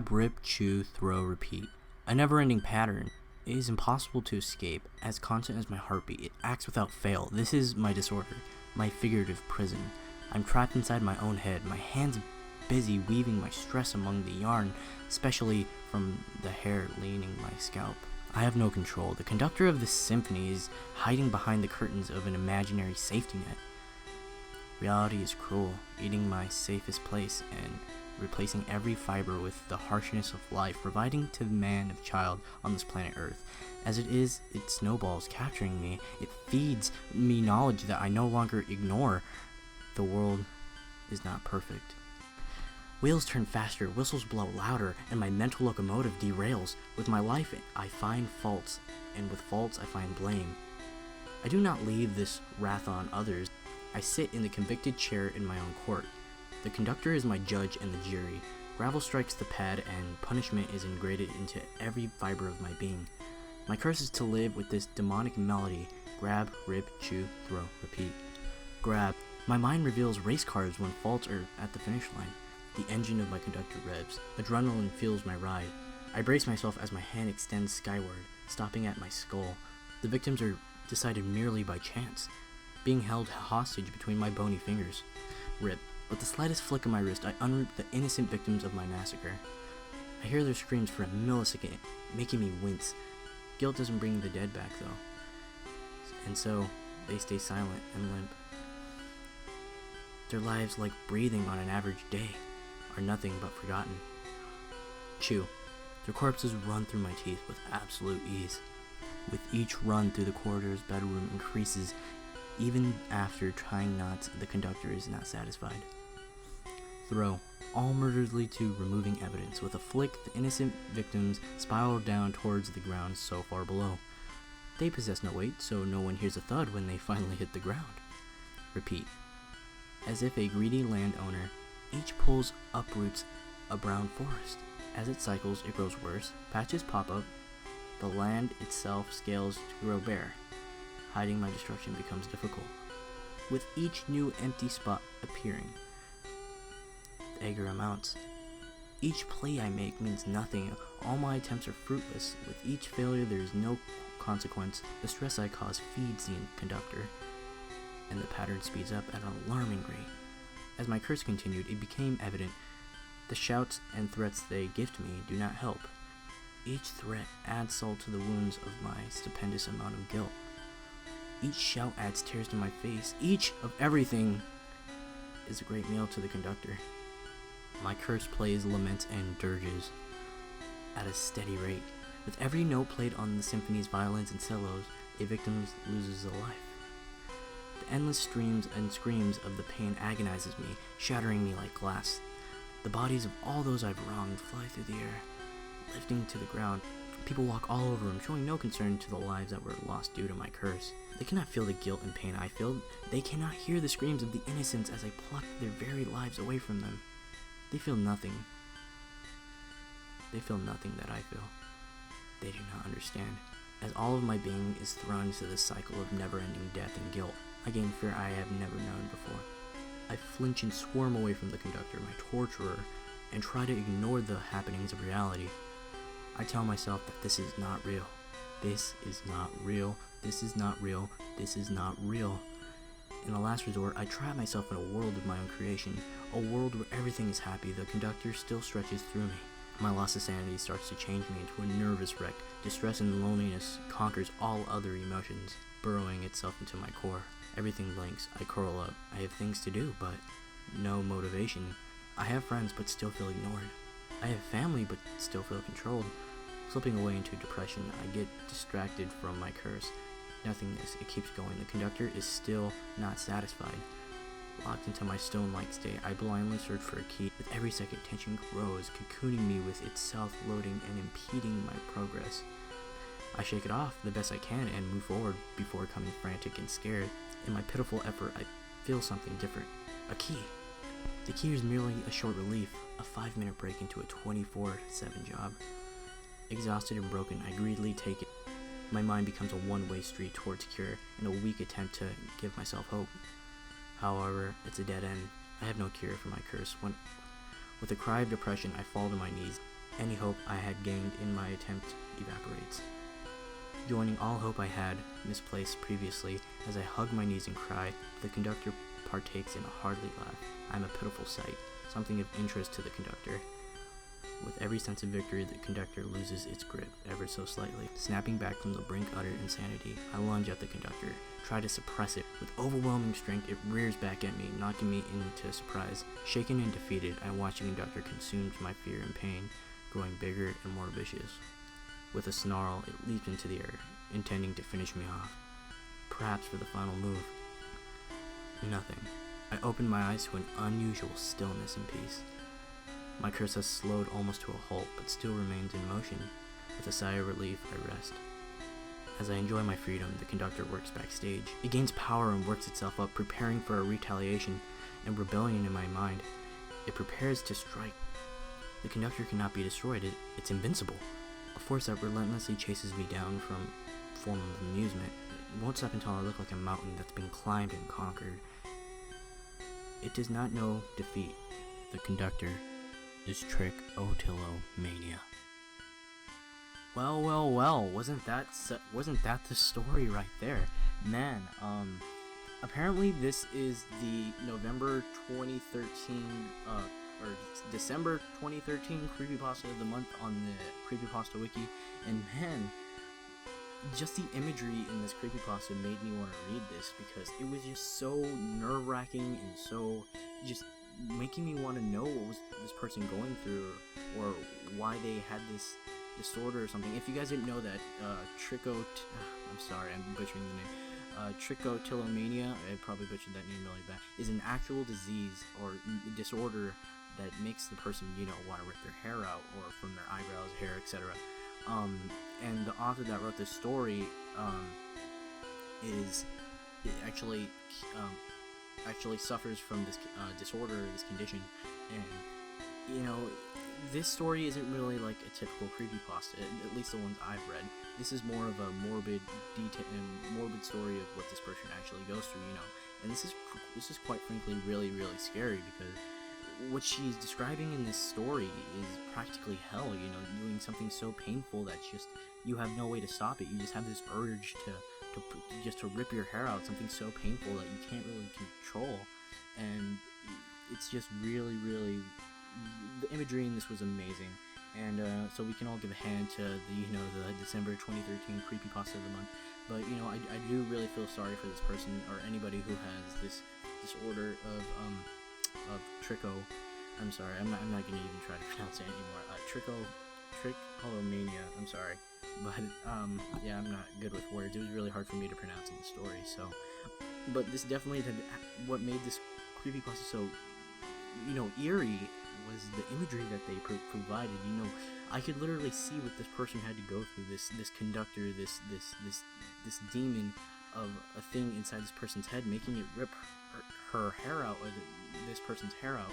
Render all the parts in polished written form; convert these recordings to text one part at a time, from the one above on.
Grab, rip, chew, throw, repeat. A never-ending pattern. It is impossible to escape. As constant as my heartbeat, it acts without fail. This is my disorder, my figurative prison. I'm trapped inside my own head, my hands busy weaving my stress among the yarn, especially from the hair leaning my scalp. I have no control. The conductor of this symphony is hiding behind the curtains of an imaginary safety net. Reality is cruel, eating my safest place and replacing every fiber with the harshness of life, providing to the man of child on this planet Earth. As it is, it snowballs, capturing me. It feeds me knowledge that I no longer ignore. The world is not perfect. Wheels turn faster, whistles blow louder, and my mental locomotive derails. With my life, I find faults, and with faults, I find blame. I do not leave this wrath on others. I sit in the convicted chair in my own court. The conductor is my judge and the jury. Gravel strikes the pad, and punishment is ingrained into every fiber of my being. My curse is to live with this demonic melody. Grab, rip, chew, throw, repeat. Grab. My mind reveals race cars when faults are at the finish line. The engine of my conductor revs. Adrenaline fuels my ride. I brace myself as my hand extends skyward, stopping at my skull. The victims are decided merely by chance, being held hostage between my bony fingers. Rip. With the slightest flick of my wrist, I unroot the innocent victims of my massacre. I hear their screams for a millisecond, making me wince. Guilt doesn't bring the dead back, though. And so, they stay silent and limp. Their lives, like breathing on an average day, are nothing but forgotten. Chew. Their corpses run through my teeth with absolute ease. With each run through the corridor's bedroom increases, even after trying not, the conductor is not satisfied. Throw. All murderously to removing evidence. With a flick, the innocent victims spiral down towards the ground so far below. They possess no weight, so no one hears a thud when they finally hit the ground. Repeat. As if a greedy landowner, each pulls uproots a brown forest. As it cycles, it grows worse. Patches pop up. The land itself scales to grow bare. Hiding my destruction becomes difficult. With each new empty spot appearing, the anger amounts. Each play I make means nothing. All my attempts are fruitless. With each failure, there is no consequence. The stress I cause feeds the conductor, and the pattern speeds up at an alarming rate. As my curse continued, it became evident the shouts and threats they gift me do not help. Each threat adds salt to the wounds of my stupendous amount of guilt. Each shout adds tears to my face. Each of everything is a great meal to the conductor. My curse plays laments and dirges at a steady rate. With every note played on the symphony's violins and cellos, a victim loses a life. The endless streams and screams of the pain agonizes me, shattering me like glass. The bodies of all those I've wronged fly through the air, lifting to the ground. People walk all over them, showing no concern to the lives that were lost due to my curse. They cannot feel the guilt and pain I feel. They cannot hear the screams of the innocents as I pluck their very lives away from them. They feel nothing. They feel nothing that I feel. They do not understand. As all of my being is thrown into this cycle of never-ending death and guilt, I gain fear I have never known before. I flinch and squirm away from the conductor, my torturer, and try to ignore the happenings of reality. I tell myself that this is not real. This is not real. This is not real. This is not real. In the last resort, I trap myself in a world of my own creation, a world where everything is happy. The conductor still stretches through me. My loss of sanity starts to change me into a nervous wreck. Distress and loneliness conquers all other emotions, burrowing itself into my core. Everything blinks. I curl up. I have things to do, but no motivation. I have friends, but still feel ignored. I have family, but still feel controlled. Slipping away into depression, I get distracted from my curse. Nothingness, it keeps going. The conductor is still not satisfied. Locked into my stone-like state, I blindly search for a key. With every second, tension grows, cocooning me with itself, loading and impeding my progress. I shake it off the best I can and move forward before becoming frantic and scared. In my pitiful effort, I feel something different. A key. The key is merely a short relief, a 5-minute break into a 24/7 job. Exhausted and broken, I greedily take it. My mind becomes a one-way street towards cure in a weak attempt to give myself hope. However, it's a dead end. I have no cure for my curse. With a cry of depression, I fall to my knees. Any hope I had gained in my attempt evaporates. Joining all hope I had misplaced previously, as I hug my knees and cry, the conductor partakes in a hardly laugh. I am a pitiful sight, something of interest to the conductor. With every sense of victory, the conductor loses its grip, ever so slightly. Snapping back from the brink utter insanity, I lunge at the conductor, try to suppress it. With overwhelming strength, it rears back at me, knocking me into surprise. Shaken and defeated, I watch the conductor consume my fear and pain, growing bigger and more vicious. With a snarl, it leaps into the air, intending to finish me off. Perhaps for the final move. Nothing. I open my eyes to an unusual stillness and peace. My curse has slowed almost to a halt, but still remains in motion. With a sigh of relief, I rest. As I enjoy my freedom, the conductor works backstage. It gains power and works itself up, preparing for a retaliation and rebellion in my mind. It prepares to strike. The conductor cannot be destroyed. It's invincible. A force that relentlessly chases me down from form of amusement. It won't stop until I look like a mountain that's been climbed and conquered. It does not know defeat. The conductor is Trichotillomania. Well, wasn't that the story right there? Man, apparently this is the November 2013, or December 2013 Creepypasta of the month on the Creepypasta Wiki, and man, just the imagery in this creepypasta made me want to read this, because it was just so nerve-wracking and so just making me want to know what was this person going through, or why they had this disorder or something. If you guys didn't know that, I'm sorry, I'm butchering the name. Trichotillomania, I probably butchered that name really bad, is an actual disease or disorder that makes the person, want to rip their hair out, or from their eyebrows, hair, etc. And the author that wrote this story actually suffers from this disorder, this condition, and this story isn't really like a typical creepypasta, at least the ones I've read. This is more of a morbid story of what this person actually goes through, and this is quite frankly really, really scary, because what she's describing in this story is practically hell, doing something so painful that just you have no way to stop it. You just have this urge to rip your hair out, something so painful that you can't really control, and it's just really, really, the imagery in this was amazing. And so we can all give a hand to the December 2013 Creepypasta of the month. But I do really feel sorry for this person, or anybody who has this disorder of I'm sorry, I'm not gonna even try to pronounce it anymore. Trichotillomania, I'm sorry. But yeah, I'm not good with words. It was really hard for me to pronounce in the story, so. But this definitely what made this creepypasta so eerie was the imagery that they provided. I could literally see what this person had to go through. This conductor, this demon of a thing inside this person's head, making it rip her hair out, or this person's hair out.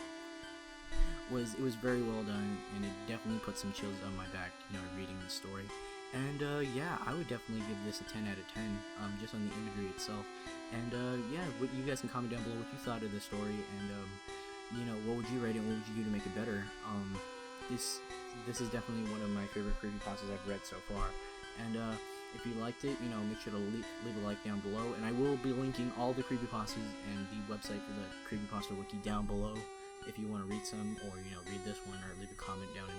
It was very well done, and it definitely put some chills on my back, reading the story. And yeah, I would definitely give this a 10 out of 10, just on the imagery itself. And yeah, you guys can comment down below what you thought of the story, and what would you rate it, and what would you do to make it better? This is definitely one of my favorite creepypastas I've read so far. And if you liked it, make sure to leave a like down below, and I will be linking all the creepypastas and the website for the Creepypasta Wiki down below if you want to read some, or read this one, or leave a comment down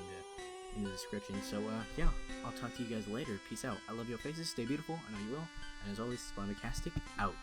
in the description. So yeah, I'll talk to you guys later. Peace out. I love your faces. Stay beautiful. I know you will. And as always, Splamicastic out.